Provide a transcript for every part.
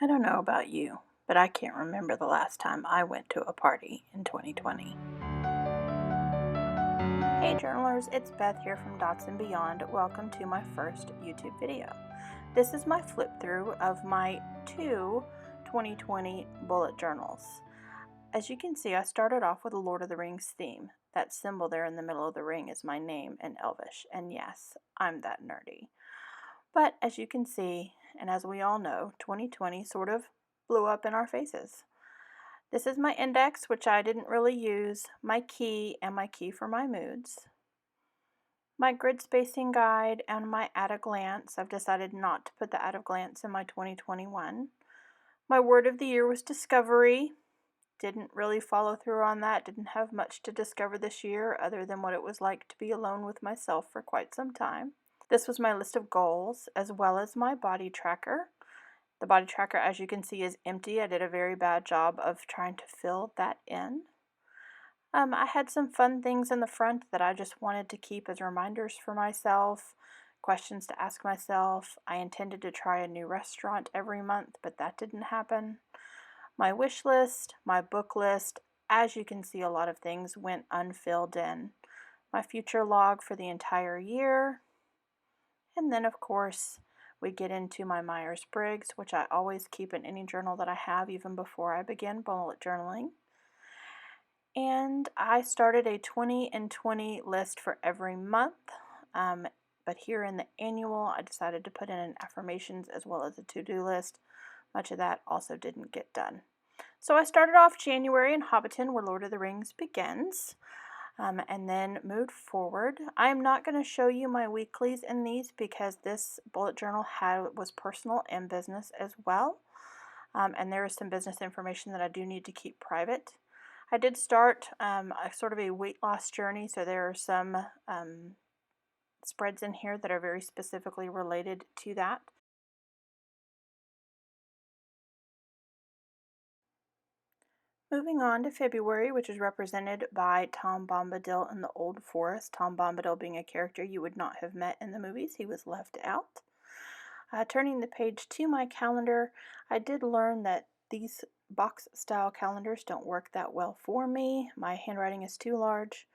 I don't know about you, but I can't remember the last time I went to a party in 2020. Hey journalers, it's Beth here from Beth and Beyond. Welcome to my first YouTube video. This is my flip through of my two 2020 bullet journals. As you can see, I started off with a Lord of the Rings theme. That symbol there in the middle of the ring is my name in Elvish, and yes, I'm that nerdy. But as you can see, and as we all know, 2020 sort of blew up in our faces. This is my index, which I didn't really use, my key, and my key for my moods. My grid spacing guide and my at a glance. I've decided not to put the at a glance in my 2021. My word of the year was discovery. Didn't really follow through on that. Didn't have much to discover this year other than what it was like to be alone with myself for quite some time. This was my list of goals as well as my body tracker. The body tracker, as you can see, is empty. I did a very bad job of trying to fill that in. I had some fun things in the front that I just wanted to keep as reminders for myself, questions to ask myself. I intended to try a new restaurant every month, but that didn't happen. My wish list, my book list, as you can see, a lot of things went unfilled in. My future log for the entire year. And then, of course, we get into my Myers-Briggs, which I always keep in any journal that I have, even before I begin bullet journaling. And I started a 20 and 20 list for every month. But here in the annual, I decided to put in an affirmations as well as a to-do list. Much of that also didn't get done. So I started off January in Hobbiton, where Lord of the Rings begins. And then moved forward. I'm not going to show you my weeklies in these because this bullet journal was personal and business as well. And there is some business information that I do need to keep private. I did start a sort of a weight loss journey, so there are some spreads in here that are very specifically related to that. Moving on to February, which is represented by Tom Bombadil in the Old Forest. Tom Bombadil being a character you would not have met in the movies. He was left out. Turning the page to my calendar, I did learn that these box-style calendars don't work that well for me. My handwriting is too large.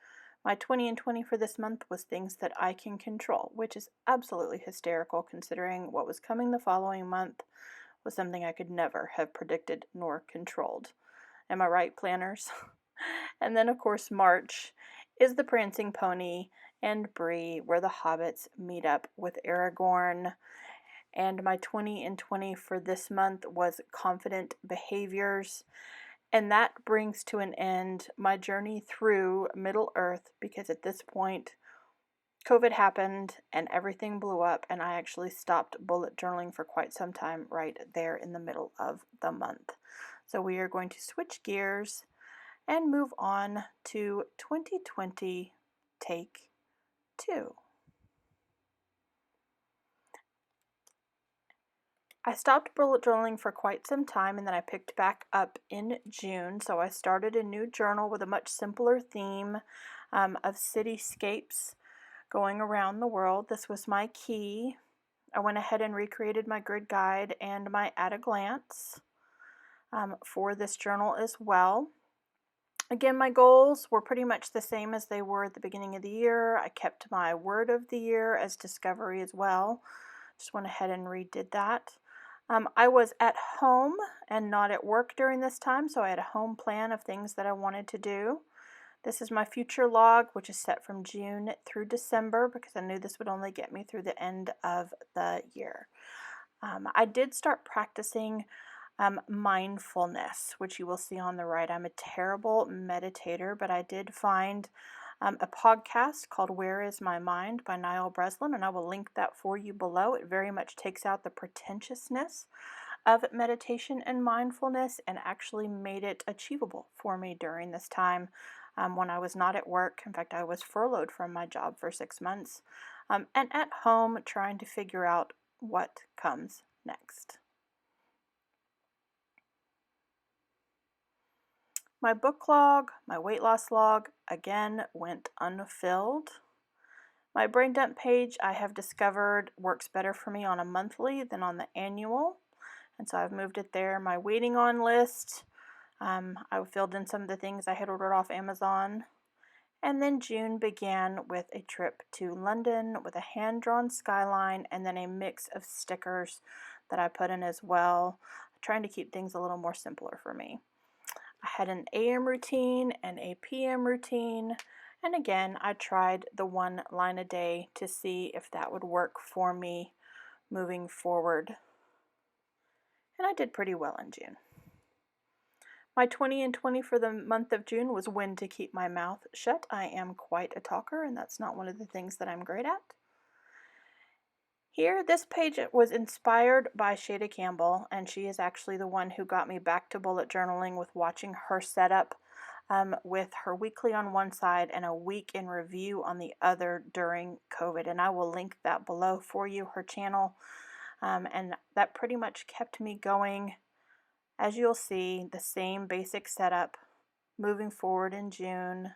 My 20 and 20 for this month was things that I can control, which is absolutely hysterical considering what was coming the following month was something I could never have predicted nor controlled. Am I right, planners? And then, of course, March is the Prancing Pony and Bree, where the hobbits meet up with Aragorn. And my 20 and 20 for this month was confident behaviors. And that brings to an end my journey through Middle Earth, because at this point, COVID happened and everything blew up, and I actually stopped bullet journaling for quite some time right there in the middle of the month. So we are going to switch gears and move on to 2020 Take 2. I stopped bullet journaling for quite some time, and then I picked back up in June. So I started a new journal with a much simpler theme of cityscapes going around the world. This was my key. I went ahead and recreated my grid guide and my at a glance for this journal as well. Again, my goals were pretty much the same as they were at the beginning of the year. I kept my word of the year as discovery as well. Just went ahead and redid that. I was at home and not at work during this time, so I had a home plan of things that I wanted to do. This is my future log, which is set from June through December because I knew this would only get me through the end of the year. I did start practicing mindfulness, which you will see on the right. I'm a terrible meditator, but I did find a podcast called Where Is My Mind by Niall Breslin, and I will link that for you below. It very much takes out the pretentiousness of meditation and mindfulness and actually made it achievable for me during this time when I was not at work. In fact, I was furloughed from my job for 6 months and at home trying to figure out what comes next. My book log, my weight loss log, again went unfilled. My brain dump page I have discovered works better for me on a monthly than on the annual. and so I've moved it there. My waiting on list, I filled in some of the things I had ordered off Amazon. And then June began with a trip to London with a hand-drawn skyline and then a mix of stickers that I put in as well, trying to keep things a little more simpler for me. I had an AM routine and a PM routine, and again, I tried the 1 line a day to see if that would work for me moving forward. And I did pretty well in June. My 20 and 20 for the month of June was when to keep my mouth shut. I am quite a talker, and that's not one of the things that I'm great at. Here, this page was inspired by Shada Campbell, and she is actually the one who got me back to bullet journaling with watching her setup with her weekly on one side and a week in review on the other during COVID. And I will link that below for you, her channel. And that pretty much kept me going. As you'll see, the same basic setup moving forward in June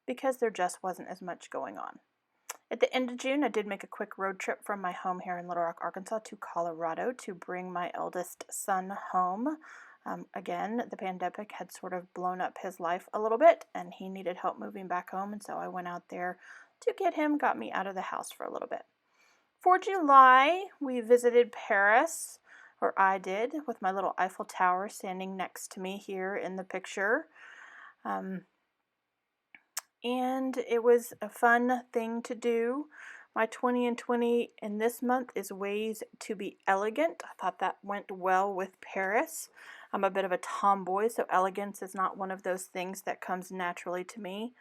because there just wasn't as much going on. At the end of June, I did make a quick road trip from my home here in Little Rock, Arkansas to Colorado to bring my eldest son home. Again, the pandemic had sort of blown up his life a little bit, and he needed help moving back home, and so I went out there to get him, got me out of the house for a little bit. For July, we visited Paris, or I did, with my little Eiffel Tower standing next to me here in the picture. And it was a fun thing to do. My 20 and 20 in this month is ways to be elegant. I thought that went well with Paris. I'm a bit of a tomboy, so elegance is not one of those things that comes naturally to me.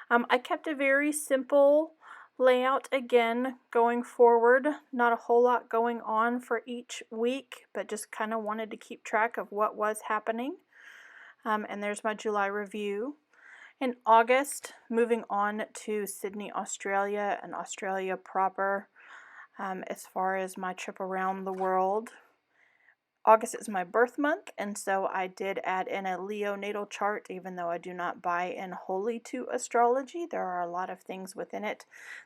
I kept a very simple layout again going forward. Not a whole lot going on for each week, but just kind of wanted to keep track of what was happening. And there's my July review. In August, moving on to Sydney, Australia, and Australia proper as far as my trip around the world. August is my birth month, and so I did add in a Leo natal chart, even though I do not buy in wholly to astrology. There are a lot of things within it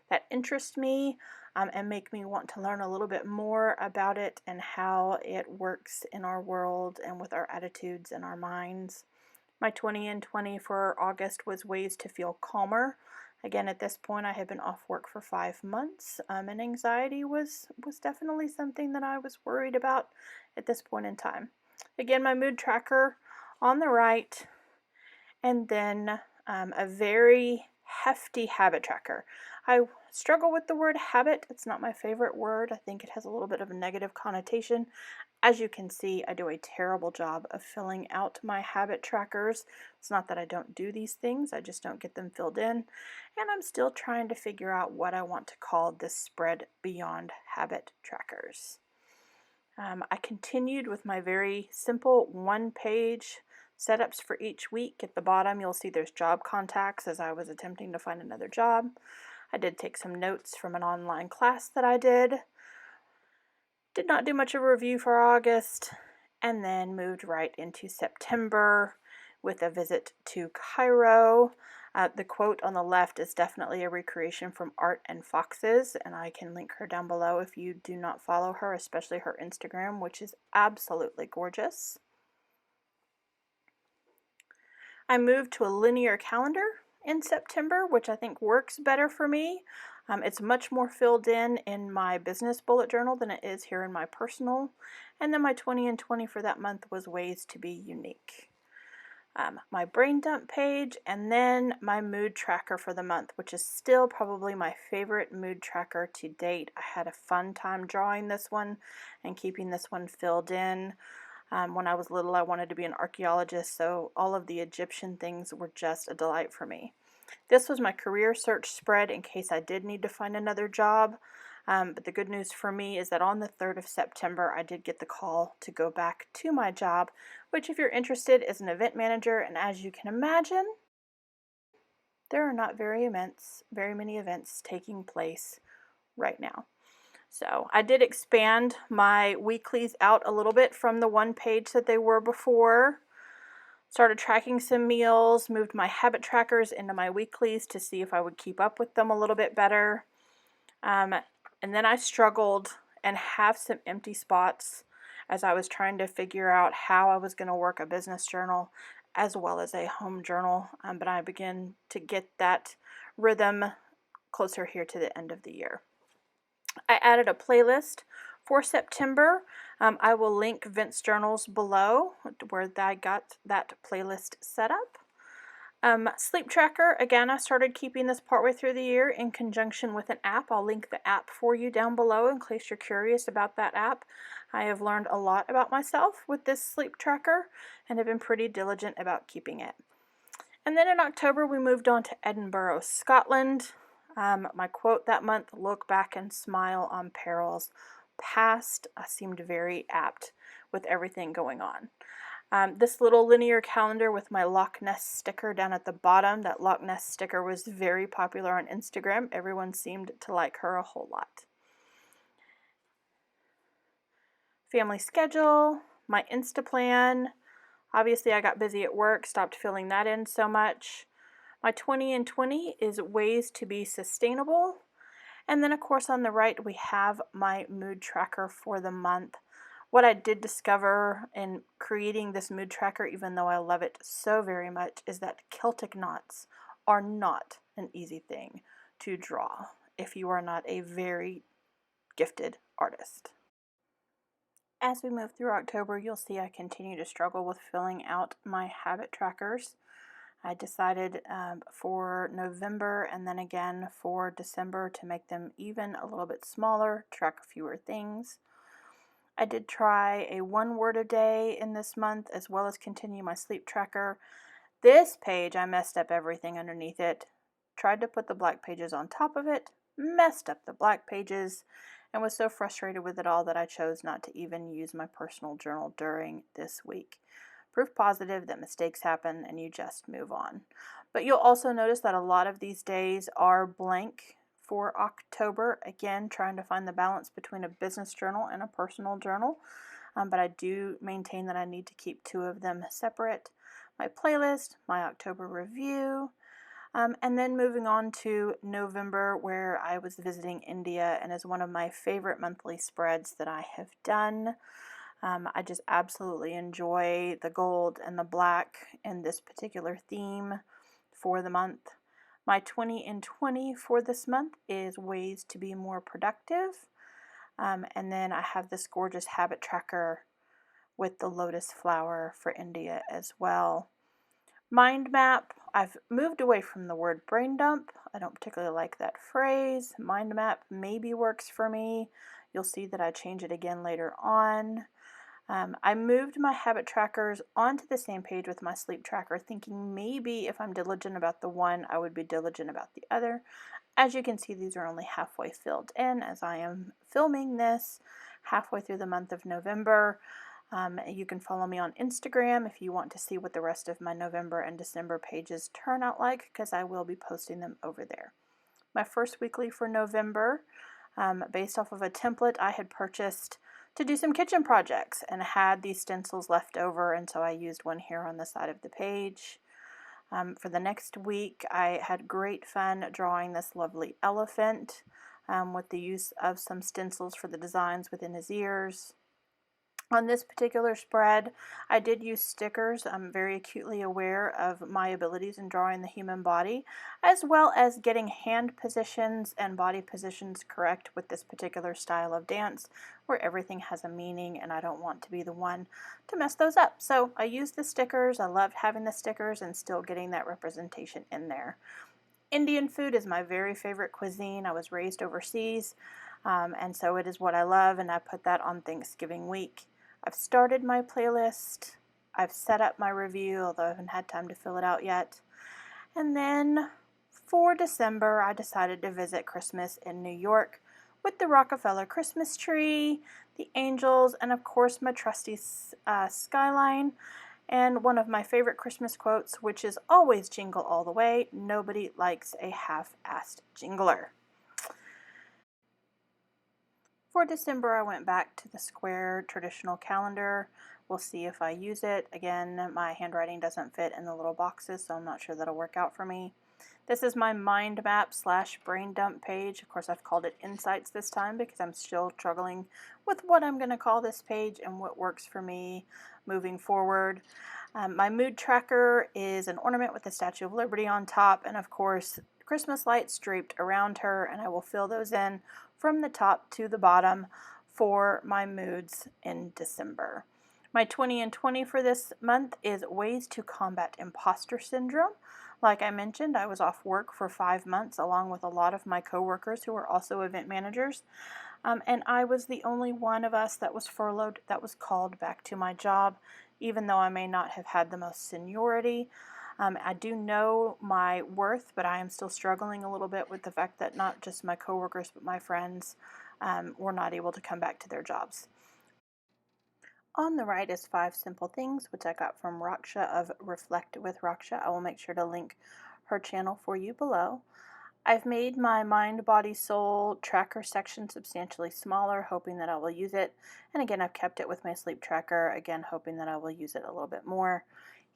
that interest me and make me want to learn a little bit more about it and how it works in our world and with our attitudes and our minds. My 20 and 20 for August was ways to feel calmer. Again, at this point, I had been off work for 5 months, and anxiety was definitely something that I was worried about at this point in time. Again, my mood tracker on the right, and then a very hefty habit tracker. I struggle with the word habit. It's not my favorite word. I think it has a little bit of a negative connotation. As you can see, I do a terrible job of filling out my habit trackers. It's not that I don't do these things, I just don't get them filled in. And I'm still trying to figure out what I want to call this spread beyond habit trackers. I continued with my very simple one-page setups for each week. At the bottom, you'll see there's job contacts as I was attempting to find another job. I did take some notes from an online class that I did. Did not do much of a review for August, and then moved right into September with a visit to Cairo. The quote on the left is definitely a recreation from Art and Foxes, and I can link her down below if you do not follow her, especially her Instagram, which is absolutely gorgeous. I moved to a linear calendar in September, which I think works better for me. It's much more filled in my business bullet journal than it is here in my personal. And then my 20 and 20 for that month was ways to be unique. My brain dump page, and then my mood tracker for the month, which is still probably my favorite mood tracker to date. I had a fun time drawing this one and keeping this one filled in. When I was little, I wanted to be an archaeologist, so all of the Egyptian things were just a delight for me. This was my career search spread in case I did need to find another job. But the good news for me is that on the 3rd of September, I did get the call to go back to my job, which if you're interested is an event manager. And as you can imagine, there are not very many events taking place right now. So I did expand my weeklies out a little bit from the one page that they were before. Started tracking some meals, moved my habit trackers into my weeklies to see if I would keep up with them a little bit better. And then I struggled and have some empty spots as I was trying to figure out how I was going to work a business journal as well as a home journal. But I began to get that rhythm closer here to the end of the year. I added a playlist for September. I will link Vince Journals below where I got that playlist set up. Sleep tracker, again, I started keeping this partway through the year in conjunction with an app. I'll link the app for you down below in case you're curious about that app. I have learned a lot about myself with this sleep tracker and have been pretty diligent about keeping it. And then in October, we moved on to Edinburgh, Scotland. My quote that month, look back and smile on perils past, seemed very apt with everything going on. This little linear calendar with my Loch Ness sticker down at the bottom. That Loch Ness sticker was very popular on Instagram. Everyone seemed to like her a whole lot. Family schedule, my Instaplan. Obviously, I got busy at work, stopped filling that in so much. My 20 in 20 is ways to be sustainable. And then, of course, on the right, we have my mood tracker for the month. What I did discover in creating this mood tracker, even though I love it so very much, is that Celtic knots are not an easy thing to draw if you are not a very gifted artist. As we move through October, you'll see I continue to struggle with filling out my habit trackers. I decided for November and then again for December to make them even a little bit smaller, track fewer things. I did try a 1 word a day in this month as well as continue my sleep tracker. This page, I messed up everything underneath it. Tried to put the black pages on top of it, messed up the black pages, and was so frustrated with it all that I chose not to even use my personal journal during this week. Proof positive that mistakes happen and you just move on. But you'll also notice that a lot of these days are blank for October. Again, trying to find the balance between a business journal and a personal journal. But I do maintain that I need to keep 2 of them separate. My playlist, my October review, and then moving on to November, where I was visiting India and is one of my favorite monthly spreads that I have done. I just absolutely enjoy the gold and the black in this particular theme for the month. My 20 in 20 for this month is ways to be more productive. And then I have this gorgeous habit tracker with the lotus flower for India as well. Mind map, I've moved away from the word brain dump. I don't particularly like that phrase. Mind map maybe works for me. You'll see that I change it again later on. I moved my habit trackers onto the same page with my sleep tracker, thinking maybe if I'm diligent about the one, I would be diligent about the other. As you can see, these are only halfway filled in as I am filming this halfway through the month of November. You can follow me on Instagram if you want to see what the rest of my November and December pages turn out like, because I will be posting them over there. My first weekly for November, based off of a template I had purchased to do some kitchen projects and had these stencils left over, and so I used one here on the side of the page. For the next week, I had great fun drawing this lovely elephant with the use of some stencils for the designs within his ears. On this particular spread, I did use stickers. I'm very acutely aware of my abilities in drawing the human body, as well as getting hand positions and body positions correct with this particular style of dance, where everything has a meaning and I don't want to be the one to mess those up. So I used the stickers. I loved having the stickers and still getting that representation in there. Indian food is my very favorite cuisine. I was raised overseas, and so it is what I love, and I put that on Thanksgiving week. I've started my playlist. I've set up my review, although I haven't had time to fill it out yet. And then for December, I decided to visit Christmas in New York with the Rockefeller Christmas tree, the angels, and of course my trusty skyline. And one of my favorite Christmas quotes, which is always jingle all the way, nobody likes a half-assed jingler. For December, I went back to the square traditional calendar. We'll see if I use it. Again, my handwriting doesn't fit in the little boxes, so I'm not sure that'll work out for me. This is my mind map / brain dump page. Of course, I've called it Insights this time because I'm still struggling with what I'm going to call this page and what works for me moving forward. My mood tracker is an ornament with the Statue of Liberty on top, and of course, Christmas lights draped around her, and I will fill those in from the top to the bottom for my moods in December. My 20 and 20 for this month is ways to combat imposter syndrome. Like I mentioned, I was off work for 5 months along with a lot of my coworkers who are also event managers. And I was the only one of us that was furloughed that was called back to my job, even though I may not have had the most seniority. I do know my worth, but I am still struggling a little bit with the fact that not just my coworkers, but my friends were not able to come back to their jobs. On the right is 5 simple things, which I got from Raksha of Reflect with Raksha. I will make sure to link her channel for you below. I've made my mind, body, soul tracker section substantially smaller, hoping that I will use it. And again, I've kept it with my sleep tracker, again, hoping that I will use it a little bit more.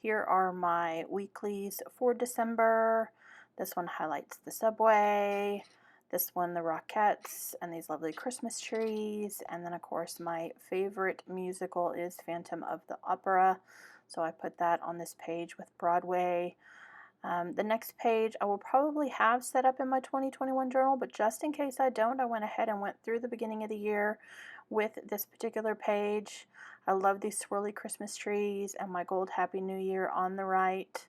Here are my weeklies for December. This one highlights the subway. This one, the Rockettes, and these lovely Christmas trees. And then, of course, my favorite musical is Phantom of the Opera. So I put that on this page with Broadway. The next page I will probably have set up in my 2021 journal, but just in case I don't, I went ahead and went through the beginning of the year with this particular page. I love these swirly Christmas trees and my gold Happy New Year on the right.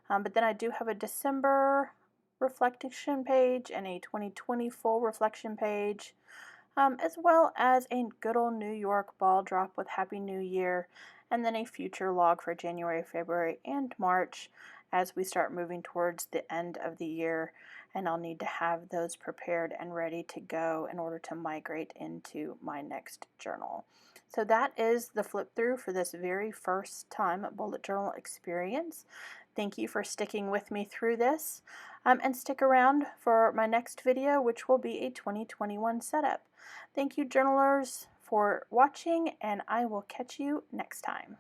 But then I do have a December reflection page and a 2020 full reflection page, as well as a good old New York ball drop with Happy New Year, and then a future log for January, February, and March as we start moving towards the end of the year, and I'll need to have those prepared and ready to go in order to migrate into my next journal. So that is the flip through for this very first time bullet journal experience. Thank you for sticking with me through this, and stick around for my next video, which will be a 2021 setup. Thank you, journalers, for watching, and I will catch you next time.